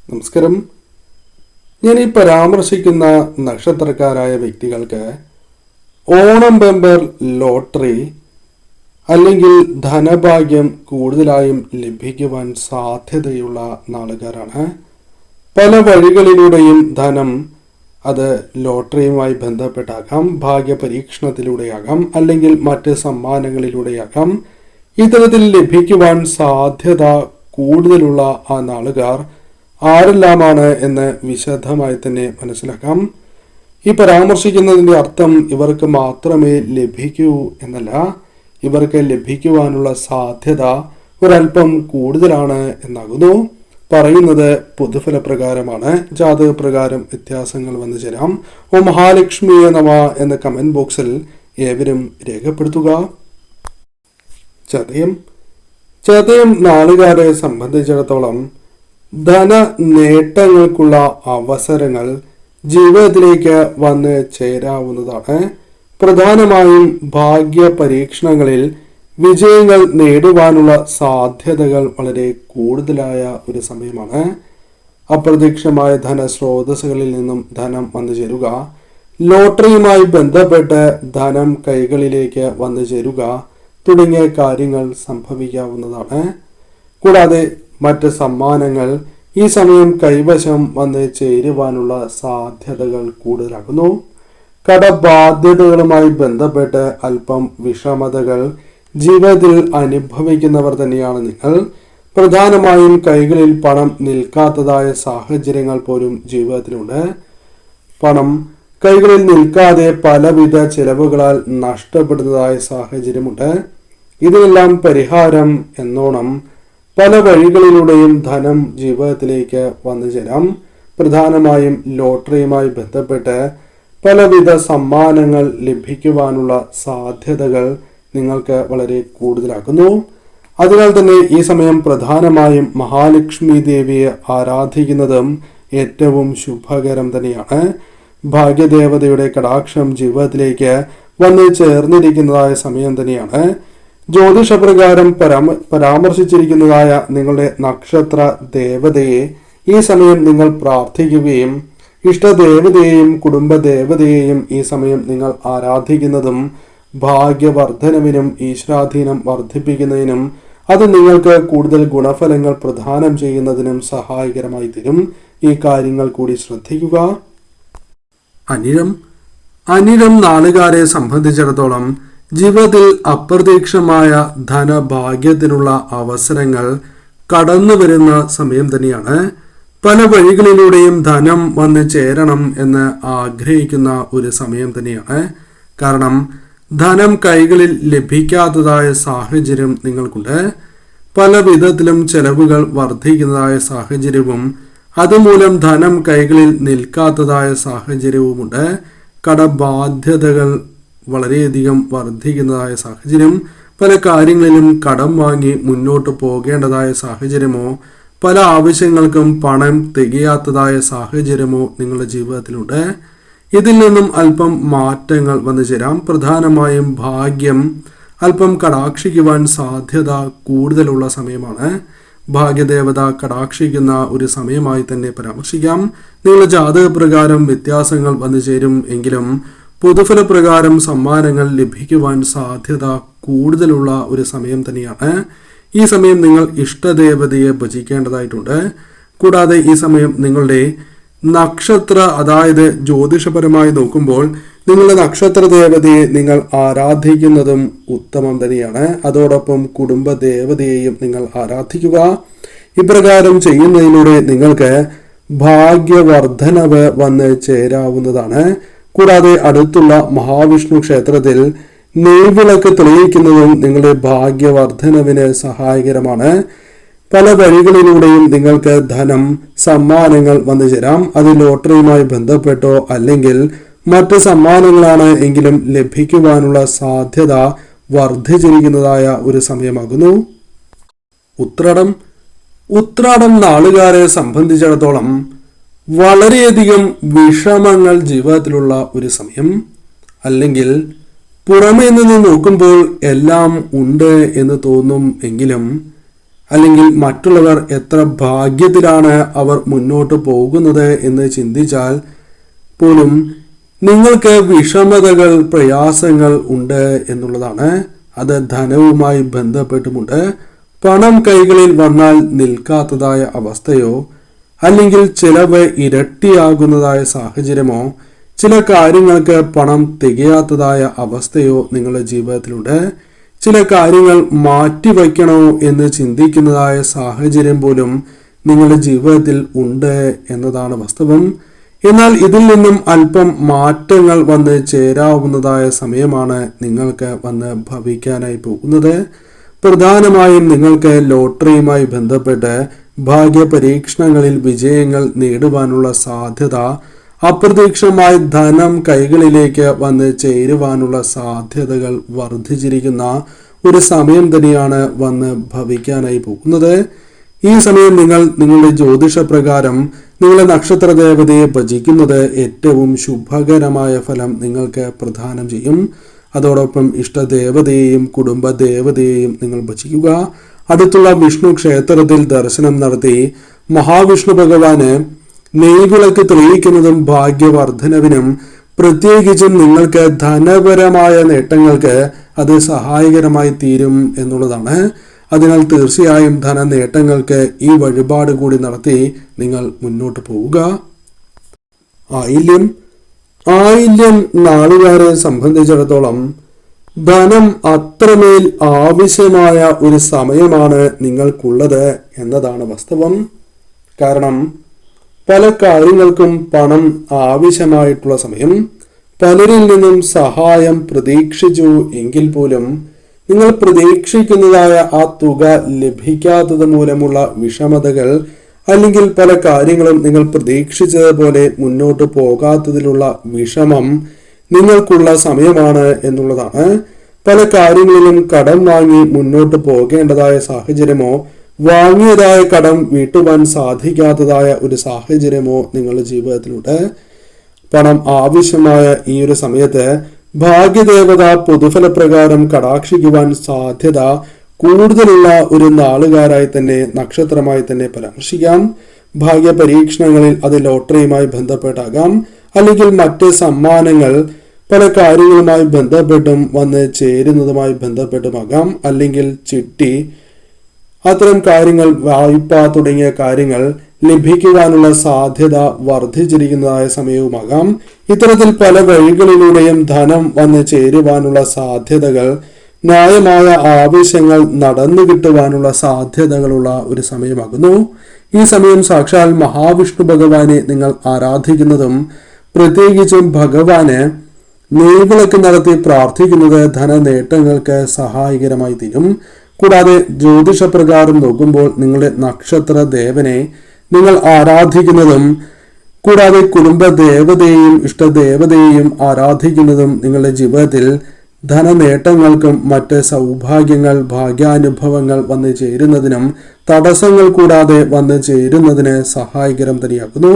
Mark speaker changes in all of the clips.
Speaker 1: നമസ്കാരം. ഞാൻ ഈ പരാമർശിക്കുന്ന നക്ഷത്രക്കാരായ വ്യക്തികൾക്ക് ഓണം ബമ്പർ ലോട്ടറി അല്ലെങ്കിൽ ധനഭാഗ്യം കൂടുതലായും ലഭിക്കുവാൻ സാധ്യതയുള്ള നാളുകാരാണ്. പല വഴികളിലൂടെയും ധനം, അത് ലോട്ടറിയുമായി ബന്ധപ്പെട്ടാകാം, ഭാഗ്യ പരീക്ഷണത്തിലൂടെയാകാം, അല്ലെങ്കിൽ മറ്റ് സമ്മാനങ്ങളിലൂടെയാകാം, ഇത്തരത്തിൽ ലഭിക്കുവാൻ സാധ്യത കൂടുതലുള്ള ആ നാളുകാർ ആരെല്ലാമാണ് എന്ന് വിശദമായി തന്നെ മനസ്സിലാക്കാം. ഈ പരാമർശിക്കുന്നതിൻ്റെ അർത്ഥം ഇവർക്ക് മാത്രമേ ലഭിക്കൂ എന്നല്ല. ഇവർക്ക് ലഭിക്കുവാനുള്ള സാധ്യത ഒരല്പം കൂടുതലാണ് എന്നാകുന്നു. പറയുന്നത് പൊതുഫലപ്രകാരമാണ്. ജാതകപ്രകാരം വ്യത്യാസങ്ങൾ വന്നു ചേരാം. ഓ മഹാലക്ഷ്മിയെ നമ എന്ന കമന്റ് ബോക്സിൽ ഏവരും രേഖപ്പെടുത്തുക. ചതയം നാളുകാരെ സംബന്ധിച്ചിടത്തോളം ധന നേട്ടങ്ങൾക്കുള്ള അവസരങ്ങൾ ജീവിതത്തിലേക്ക് വന്ന് ചേരാവുന്നതാണ്. പ്രധാനമായും ഭാഗ്യ പരീക്ഷണങ്ങളിൽ വിജയങ്ങൾ നേടുവാനുള്ള സാധ്യതകൾ വളരെ കൂടുതലായ ഒരു സമയമാണ്. അപ്രത്യക്ഷമായ ധനസ്രോതസ്സുകളിൽ നിന്നും ധനം വന്നു ചേരുക, ലോട്ടറിയുമായി ബന്ധപ്പെട്ട് ധനം കൈകളിലേക്ക് വന്നു ചേരുക തുടങ്ങിയ കാര്യങ്ങൾ സംഭവിക്കാവുന്നതാണ്. കൂടാതെ മറ്റ് സമ്മാനങ്ങൾ ഈ സമയം കൈവശം വന്ന് ചേരുവാനുള്ള സാധ്യതകൾ കൂടുതലാകുന്നു. കടബാധ്യതകളുമായി ബന്ധപ്പെട്ട് അല്പം വിഷമതകൾ ജീവിതത്തിൽ അനുഭവിക്കുന്നവർ തന്നെയാണ് നിങ്ങൾ. പ്രധാനമായും കൈകളിൽ പണം നിൽക്കാത്തതായ സാഹചര്യങ്ങൾ പോലും ജീവിതത്തിലുണ്ട്. പണം കൈകളിൽ നിൽക്കാതെ പലവിധ ചെലവുകളാൽ നഷ്ടപ്പെടുന്നതായ സാഹചര്യമുണ്ട്. ഇതിനെല്ലാം പരിഹാരം എന്നോണം പല വഴികളിലൂടെയും ധനം ജീവിതത്തിലേക്ക് വന്നു ചേരാം. പ്രധാനമായും ലോട്ടറിയുമായി ബന്ധപ്പെട്ട് പലവിധ സമ്മാനങ്ങൾ ലഭിക്കുവാനുള്ള സാധ്യതകൾ നിങ്ങൾക്ക് വളരെ കൂടുതലാക്കുന്നു. അതിനാൽ തന്നെ ഈ സമയം പ്രധാനമായും മഹാലക്ഷ്മി ദേവിയെ ആരാധിക്കുന്നതും ഏറ്റവും ശുഭകരം തന്നെയാണ്. ഭാഗ്യദേവതയുടെ കടാക്ഷം ജീവിതത്തിലേക്ക് വന്ന് ചേർന്നിരിക്കുന്നതായ സമയം തന്നെയാണ്. ജ്യോതിഷപ്രകാരം പരാമർശിച്ചിരിക്കുന്നതായ നിങ്ങളുടെ നക്ഷത്ര ദേവതയെ ഈ സമയം നിങ്ങൾ പ്രാർത്ഥിക്കുകയും ഇഷ്ടദേവതയെയും കുടുംബദേവതയെയും ഈ സമയം നിങ്ങൾ ആരാധിക്കുന്നതും ഭാഗ്യവർദ്ധനവിനും ഈശ്വരാധീനം വർദ്ധിപ്പിക്കുന്നതിനും അത് നിങ്ങൾക്ക് കൂടുതൽ ഗുണഫലങ്ങൾ പ്രദാനം ചെയ്യുന്നതിനും സഹായകരമായി തീരും. ഈ കാര്യങ്ങൾ കൂടി ശ്രദ്ധിക്കുക. അനിഴം നാളുകാരെ സംബന്ധിച്ചിടത്തോളം ജീവിതത്തിൽ അപ്രതീക്ഷിതമായ ധനഭാഗ്യത്തിനുള്ള അവസരങ്ങൾ കടന്നു വരുന്ന സമയം തന്നെയാണ്. പല വഴികളിലൂടെയും ധനം വന്ന് ചേരണം എന്ന് ആഗ്രഹിക്കുന്ന ഒരു സമയം തന്നെയാണ്. കാരണം ധനം കൈകളിൽ ലഭിക്കാത്തതായ സാഹചര്യം നിങ്ങൾക്കുണ്ട്. പല വിധത്തിലും ചെലവുകൾ വർദ്ധിക്കുന്നതായ സാഹചര്യവും അതുമൂലം ധനം കൈകളിൽ നിൽക്കാത്തതായ സാഹചര്യവുമുണ്ട്. കടബാധ്യതകൾ വളരെയധികം വർദ്ധിക്കുന്നതായ സാഹചര്യം, പല കാര്യങ്ങളിലും കടം വാങ്ങി മുന്നോട്ട് പോകേണ്ടതായ സാഹചര്യമോ പല ആവശ്യങ്ങൾക്കും പണം തികയാത്തതായ സാഹചര്യമോ നിങ്ങളുടെ ജീവിതത്തിലുണ്ട്. ഇതിൽ നിന്നും അല്പം മാറ്റങ്ങൾ വന്നു ചേരാം. പ്രധാനമായും ഭാഗ്യം അല്പം കടാക്ഷിക്കുവാൻ സാധ്യത കൂടുതലുള്ള സമയമാണ്. ഭാഗ്യദേവത കടാക്ഷിക്കുന്ന ഒരു സമയമായി തന്നെ പരാമർശിക്കാം. നിങ്ങളുടെ ജാതകപ്രകാരം വ്യത്യാസങ്ങൾ വന്നു ചേരും എങ്കിലും പൊതുഫലപ്രകാരം സമ്മാനങ്ങൾ ലഭിക്കുവാൻ സാധ്യത കൂടുതലുള്ള ഒരു സമയം തന്നെയാണ്. ഈ സമയം നിങ്ങൾ ഇഷ്ടദേവതയെ ഭജിക്കേണ്ടതായിട്ടുണ്ട്. കൂടാതെ ഈ സമയം നിങ്ങളുടെ നക്ഷത്ര, അതായത് ജ്യോതിഷപരമായി നോക്കുമ്പോൾ നിങ്ങളുടെ നക്ഷത്ര ദേവതയെ നിങ്ങൾ ആരാധിക്കുന്നതും ഉത്തമം തന്നെയാണ്. അതോടൊപ്പം കുടുംബദേവതയെയും നിങ്ങൾ ആരാധിക്കുക. ഇപ്രകാരം ചെയ്യുന്നതിലൂടെ നിങ്ങൾക്ക് ഭാഗ്യവർദ്ധനവ് വന്ന് ചേരാവുന്നതാണ്. കൂടാതെ അടുത്തുള്ള മഹാവിഷ്ണു ക്ഷേത്രത്തിൽ നെയ്വിളക്ക് തെളിയിക്കുന്നതും നിങ്ങളുടെ ഭാഗ്യവർദ്ധനവിന് സഹായകരമാണ്. പല വഴികളിലൂടെയും നിങ്ങൾക്ക് ധനം, സമ്മാനങ്ങൾ വന്നു ചേരാം. അത് ലോട്ടറിയുമായി ബന്ധപ്പെട്ടോ അല്ലെങ്കിൽ മറ്റ് സമ്മാനങ്ങളാണ് എങ്കിലും ലഭിക്കുവാനുള്ള സാധ്യത വർദ്ധിച്ചിരിക്കുന്നതായ ഒരു സമയമാകുന്നു. ഉത്രാടം നാളുകാരെ സംബന്ധിച്ചിടത്തോളം വളരെയധികം വിഷമങ്ങൾ ജീവിതത്തിലുള്ള ഒരു സമയം. അല്ലെങ്കിൽ പുറമേ നിന്ന് നോക്കുമ്പോൾ എല്ലാം ഉണ്ട് എന്ന് തോന്നും എങ്കിലും അല്ലെങ്കിൽ മറ്റുള്ളവർ എത്ര ഭാഗ്യത്തിലാണ് അവർ മുന്നോട്ട് പോകുന്നത് എന്ന് ചിന്തിച്ചാൽ പോലും നിങ്ങൾക്ക് വിഷമതകൾ, പ്രയാസങ്ങൾ ഉണ്ട് എന്നുള്ളതാണ്. അത് ധനവുമായി ബന്ധപ്പെട്ടുമുണ്ട്. പണം കൈകളിൽ വന്നാൽ നിൽക്കാത്തതായ അവസ്ഥയോ, അല്ലെങ്കിൽ ചിലവ് ഇരട്ടിയാകുന്നതായ സാഹചര്യമോ, ചില കാര്യങ്ങൾക്ക് പണം തികയാത്തതായ അവസ്ഥയോ നിങ്ങളുടെ ജീവിതത്തിലുണ്ട്. ചില കാര്യങ്ങൾ മാറ്റിവയ്ക്കണോ എന്ന് ചിന്തിക്കുന്നതായ സാഹചര്യം പോലും നിങ്ങളുടെ ജീവിതത്തിൽ ഉണ്ട് എന്നതാണ് വാസ്തവം. എന്നാൽ ഇതിൽ നിന്നും അല്പം മാറ്റങ്ങൾ വന്ന് ചേരാവുന്നതായ സമയമാണ് നിങ്ങൾക്ക് വന്ന് ഭവിക്കാനായി പോകുന്നത്. പ്രധാനമായും നിങ്ങൾക്ക് ലോട്ടറിയുമായി ബന്ധപ്പെട്ട് ഭാഗ്യ പരീക്ഷണങ്ങളിൽ വിജയങ്ങൾ നേടുവാനുള്ള സാധ്യത, അപ്രതീക്ഷിതമായി ധനം കൈകളിലേക്ക് വന്ന് ചേരുവാനുള്ള സാധ്യതകൾ വർദ്ധിച്ചിരിക്കുന്ന ഒരു സമയം തന്നെയാണ് വന്ന് ഭവിക്കാനായി പോകുന്നത്. ഈ സമയം നിങ്ങൾ നിങ്ങളുടെ ജ്യോതിഷ പ്രകാരം നിങ്ങളുടെ നക്ഷത്ര ദേവതയെ ഭജിക്കുന്നത് ഏറ്റവും ശുഭകരമായ ഫലം നിങ്ങൾക്ക് പ്രദാനം ചെയ്യും. അതോടൊപ്പം ഇഷ്ടദേവതയെയും കുടുംബ ദേവതയെയും നിങ്ങൾ ഭജിക്കുക. അടുത്തുള്ള വിഷ്ണു ക്ഷേത്രത്തിൽ ദർശനം നടത്തി മഹാവിഷ്ണു ഭഗവാന് നെയ്വിളക്ക് തെളിയിക്കുന്നതും ഭാഗ്യവർദ്ധനവിനും പ്രത്യേകിച്ചും നിങ്ങൾക്ക് ധനപരമായ നേട്ടങ്ങൾക്ക് അത് സഹായകരമായി തീരും എന്നുള്ളതാണ്. അതിനാൽ തീർച്ചയായും ധന നേട്ടങ്ങൾക്ക് ഈ വഴിപാട് കൂടി നടത്തി നിങ്ങൾ മുന്നോട്ട് പോവുക. ആയില്യം നാളുകാരെ സംബന്ധിച്ചിടത്തോളം ധനം അത്രമേൽ ആവശ്യമായ ഒരു സമയമാണ് നിങ്ങൾക്കുള്ളത് എന്നതാണ് വാസ്തവം. കാരണം പല കാര്യങ്ങൾക്കും പണം ആവശ്യമായിട്ടുള്ള സമയം. പലരിൽ നിന്നും സഹായം പ്രതീക്ഷിച്ചു എങ്കിൽ പോലും നിങ്ങൾ പ്രതീക്ഷിക്കുന്നതായ ആ തുക ലഭിക്കാത്തത് മൂലമുള്ള വിഷമതകൾ, അല്ലെങ്കിൽ പല കാര്യങ്ങളും നിങ്ങൾ പ്രതീക്ഷിച്ചതുപോലെ മുന്നോട്ട് പോകാത്തതിലുള്ള വിഷമം നിങ്ങൾക്കുള്ള സമയമാണ് എന്നുള്ളതാണ്. പല കാര്യങ്ങളിലും കടം വാങ്ങി മുന്നോട്ട് പോകേണ്ടതായ സാഹചര്യമോ, വാങ്ങിയതായ കടം വീട്ടുവാൻ സാധിക്കാത്തതായ ഒരു സാഹചര്യമോ നിങ്ങളുടെ ജീവിതത്തിലുണ്ട്. പണം ആവശ്യമായ ഈ ഒരു സമയത്ത് ഭാഗ്യദേവത പൊതുഫലപ്രകാരം കടാക്ഷിക്കുവാൻ സാധ്യത കൂടുതലുള്ള ഒരു നാളുകാരായി തന്നെ, നക്ഷത്രമായി തന്നെ പരാമർശിക്കാം. ഭാഗ്യ പരീക്ഷണങ്ങളിൽ അത് ലോട്ടറിയുമായി ബന്ധപ്പെട്ടാകാം, അല്ലെങ്കിൽ മറ്റ് സമ്മാനങ്ങൾ പല കാര്യങ്ങളുമായി ബന്ധപ്പെട്ടും വന്ന് ചേരുന്നതുമായി ബന്ധപ്പെട്ടുമാകാം, അല്ലെങ്കിൽ ചിട്ടി, അത്തരം കാര്യങ്ങൾ, വായ്പ തുടങ്ങിയ കാര്യങ്ങൾ ലഭിക്കുവാനുള്ള സാധ്യത വർദ്ധിച്ചിരിക്കുന്നതായ സമയവുമാകാം. ഇത്തരത്തിൽ പല വഴികളിലൂടെയും ധനം വന്ന് ചേരുവാനുള്ള സാധ്യതകൾ, ന്യായമായ ആവശ്യങ്ങൾ നടന്നു കിട്ടുവാനുള്ള സാധ്യതകളുള്ള ഒരു സമയമാകുന്നു. ഈ സമയം സാക്ഷാൽ മഹാവിഷ്ണു ഭഗവാനെ നിങ്ങൾ ആരാധിക്കുന്നതും പ്രത്യേകിച്ചും ഭഗവാന് നെയ്വിളക്ക് നടത്തി പ്രാർത്ഥിക്കുന്നത് ധന നേട്ടങ്ങൾക്ക് സഹായകരമായി തീരും. കൂടാതെ ജ്യോതിഷപ്രകാരം നോക്കുമ്പോൾ നിങ്ങളുടെ നക്ഷത്ര ദേവനെ നിങ്ങൾ ആരാധിക്കുന്നതും, കൂടാതെ കുടുംബ ദേവതയെയും ഇഷ്ടദേവതയെയും ആരാധിക്കുന്നതും നിങ്ങളുടെ ജീവിതത്തിൽ ധനനേട്ടങ്ങൾക്കും മറ്റ് സൗഭാഗ്യങ്ങൾ, ഭാഗ്യാനുഭവങ്ങൾ വന്നു ചേരുന്നതിനും തടസ്സങ്ങൾ കൂടാതെ വന്നു ചേരുന്നതിന് സഹായകരം തന്നെയാക്കുന്നു.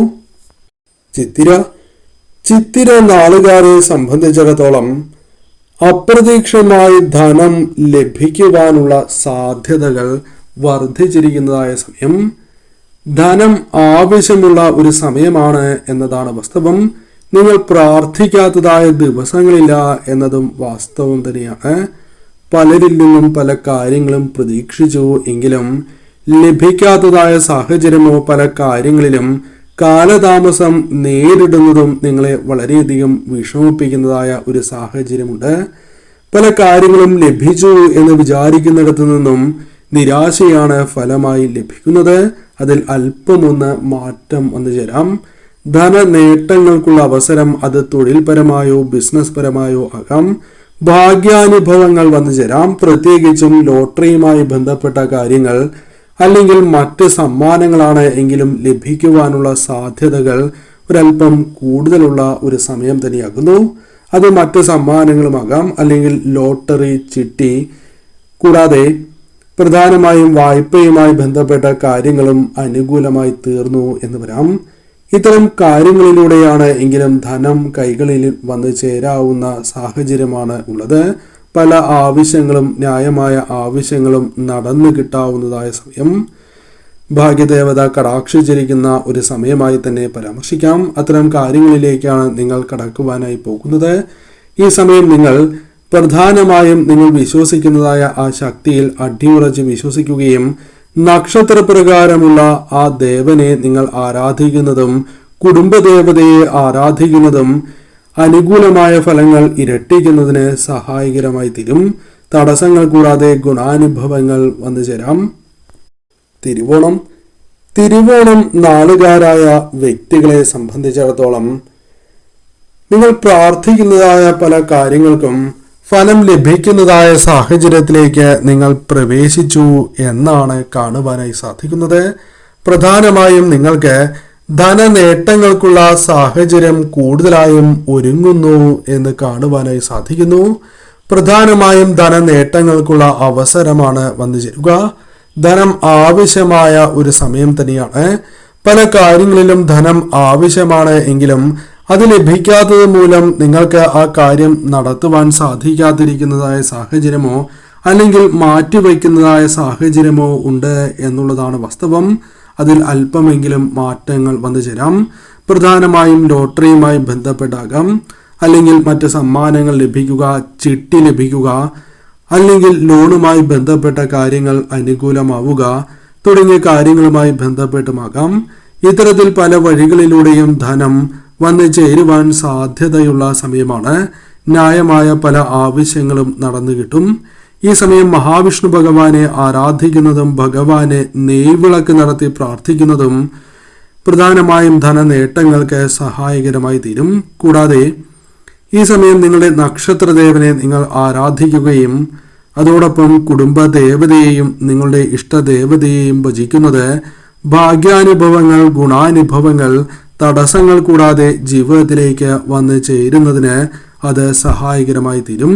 Speaker 1: ചിത്തിര നാളുകാരെ സംബന്ധിച്ചിടത്തോളം അപ്രതീക്ഷിതമായി ധനം ലഭിക്കുവാനുള്ള സാധ്യതകൾ വർദ്ധിച്ചിരിക്കുന്നതായ സമയം. ധനം ആവശ്യമുള്ള ഒരു സമയമാണ് എന്നതാണ് വാസ്തവം. നിങ്ങൾ പ്രാർത്ഥിക്കാത്തതായ ദിവസങ്ങളില്ല എന്നതും വാസ്തവം തന്നെയാണ്. പലരിൽ നിന്നും പല കാര്യങ്ങളും പ്രതീക്ഷിച്ചു എങ്കിലും ലഭിക്കാത്തതായ സാഹചര്യമോ പല കാര്യങ്ങളിലും കാലതാമസം നേരിടുന്നതും നിങ്ങളെ വളരെയധികം വിഷമിപ്പിക്കുന്നതായ ഒരു സാഹചര്യമുണ്ട്. പല കാര്യങ്ങളും ലഭിച്ചു എന്ന് വിചാരിക്കുന്നിടത്തു നിന്നും നിരാശയാണ് ഫലമായി ലഭിക്കുന്നത്. അതിൽ അല്പമൊന്ന് മാറ്റം വന്നു ചേരാം. ധന നേട്ടങ്ങൾക്കുള്ള അവസരം അത് തൊഴിൽപരമായോ ബിസിനസ് പരമായോ ആകാം. ഭാഗ്യാനുഭവങ്ങൾ വന്നു ചേരാം. പ്രത്യേകിച്ചും ലോട്ടറിയുമായി ബന്ധപ്പെട്ട കാര്യങ്ങൾ അല്ലെങ്കിൽ മറ്റ് സമ്മാനങ്ങളാണ് എങ്കിലും ലഭിക്കുവാനുള്ള സാധ്യതകൾ ഒരല്പം കൂടുതലുള്ള ഒരു സമയം തന്നെയാകുന്നു. അത് മറ്റ് സമ്മാനങ്ങളുമാകാം, അല്ലെങ്കിൽ ലോട്ടറി, ചിട്ടി, കൂടാതെ പ്രധാനമായും വായ്പയുമായി ബന്ധപ്പെട്ട കാര്യങ്ങളും അനുകൂലമായി തീർന്നു എന്ന് വരാം. ഇത്തരം കാര്യങ്ങളിലൂടെയാണ് എങ്കിലും ധനം കൈകളിൽ വന്നു ചേരാവുന്ന സാഹചര്യമാണ് ഉള്ളത്. പല ആവശ്യങ്ങളും ന്യായമായ ആവശ്യങ്ങളും നടന്നു കിട്ടാവുന്നതായ സമയം. ഭാഗ്യദേവത കടാക്ഷിച്ചിരിക്കുന്ന ഒരു സമയമായി തന്നെ പരാമർശിക്കാം. അത്തരം കാര്യങ്ങളിലേക്കാണ് നിങ്ങൾ കടക്കുവാനായി പോകുന്നത്. ഈ സമയം നിങ്ങൾ പ്രധാനമായും നിങ്ങൾ വിശ്വസിക്കുന്നതായ ആ ശക്തിയിൽ അടിയുറച്ച് വിശ്വസിക്കുകയും നക്ഷത്രപ്രകാരമുള്ള ആ ദേവനെ നിങ്ങൾ ആരാധിക്കുന്നതും കുടുംബദേവതയെ ആരാധിക്കുന്നതും അനുകൂലമായ ഫലങ്ങൾ ഇരട്ടിക്കുന്നതിന് സഹായകരമായി തീരും. തടസ്സങ്ങൾ കൂടാതെ ഗുണാനുഭവങ്ങൾ വന്നു ചേരാം. തിരുവോണം നാളുകാരായ വ്യക്തികളെ സംബന്ധിച്ചിടത്തോളം നിങ്ങൾ പ്രാർത്ഥിക്കുന്നതായ പല കാര്യങ്ങൾക്കും ഫലം ലഭിക്കുന്നതായ സാഹചര്യത്തിലേക്ക് നിങ്ങൾ പ്രവേശിച്ചു എന്നാണ് കാണുവാനായി സാധിക്കുന്നത്. പ്രധാനമായും നിങ്ങൾക്ക് ധനനേട്ടങ്ങൾക്കുള്ള സാഹചര്യം കൂടുതലായും ഒരുങ്ങുന്നു എന്ന് കാണുവാനായി സാധിക്കുന്നു. പ്രധാനമായും ധനനേട്ടങ്ങൾക്കുള്ള അവസരമാണ് വന്നു ചേരുക. ധനം ആവശ്യമായ ഒരു സമയം തന്നെയാണ്. പല കാര്യങ്ങളിലും ധനം ആവശ്യമാണ് എങ്കിലും അത് ലഭിക്കാത്തത് മൂലം നിങ്ങൾക്ക് ആ കാര്യം നടത്തുവാൻ സാധിക്കാതിരിക്കുന്നതായ സാഹചര്യമോ അല്ലെങ്കിൽ മാറ്റിവെക്കുന്നതായ സാഹചര്യമോ ഉണ്ട് എന്നുള്ളതാണ് വാസ്തവം. അതിൽ അല്പമെങ്കിലും മാറ്റങ്ങൾ വന്നു ചേരാം. പ്രധാനമായും ലോട്ടറിയുമായി ബന്ധപ്പെട്ടാകാം, അല്ലെങ്കിൽ മറ്റ് സമ്മാനങ്ങൾ ലഭിക്കുക, ചിട്ടി ലഭിക്കുക, അല്ലെങ്കിൽ ലോണുമായി ബന്ധപ്പെട്ട കാര്യങ്ങൾ അനുകൂലമാവുക തുടങ്ങിയ കാര്യങ്ങളുമായി ബന്ധപ്പെട്ടുമാകാം. ഇത്തരത്തിൽ പല വഴികളിലൂടെയും ധനം വന്നു ചേരുവാൻ സാധ്യതയുള്ള സമയമാണ്. ന്യായമായ പല ആവശ്യങ്ങളും നടന്നു കിട്ടും. ഈ സമയം മഹാവിഷ്ണു ഭഗവാനെ ആരാധിക്കുന്നതും ഭഗവാനെ നെയ്വിളക്ക് നടത്തി പ്രാർത്ഥിക്കുന്നതും പ്രധാനമായും ധനനേട്ടങ്ങൾക്ക് സഹായകരമായി തീരും. കൂടാതെ ഈ സമയം നിങ്ങളുടെ നക്ഷത്രദേവനെ നിങ്ങൾ ആരാധിക്കുകയും അതോടൊപ്പം കുടുംബദേവതയെയും നിങ്ങളുടെ ഇഷ്ടദേവതയെയും ഭജിക്കുന്നത് ഭാഗ്യാനുഭവങ്ങൾ, ഗുണാനുഭവങ്ങൾ, തടസ്സങ്ങൾ കൂടാതെ ജീവിതത്തിലേക്ക് വന്നു ചേരുന്നതിന് അത് സഹായകരമായി തീരും.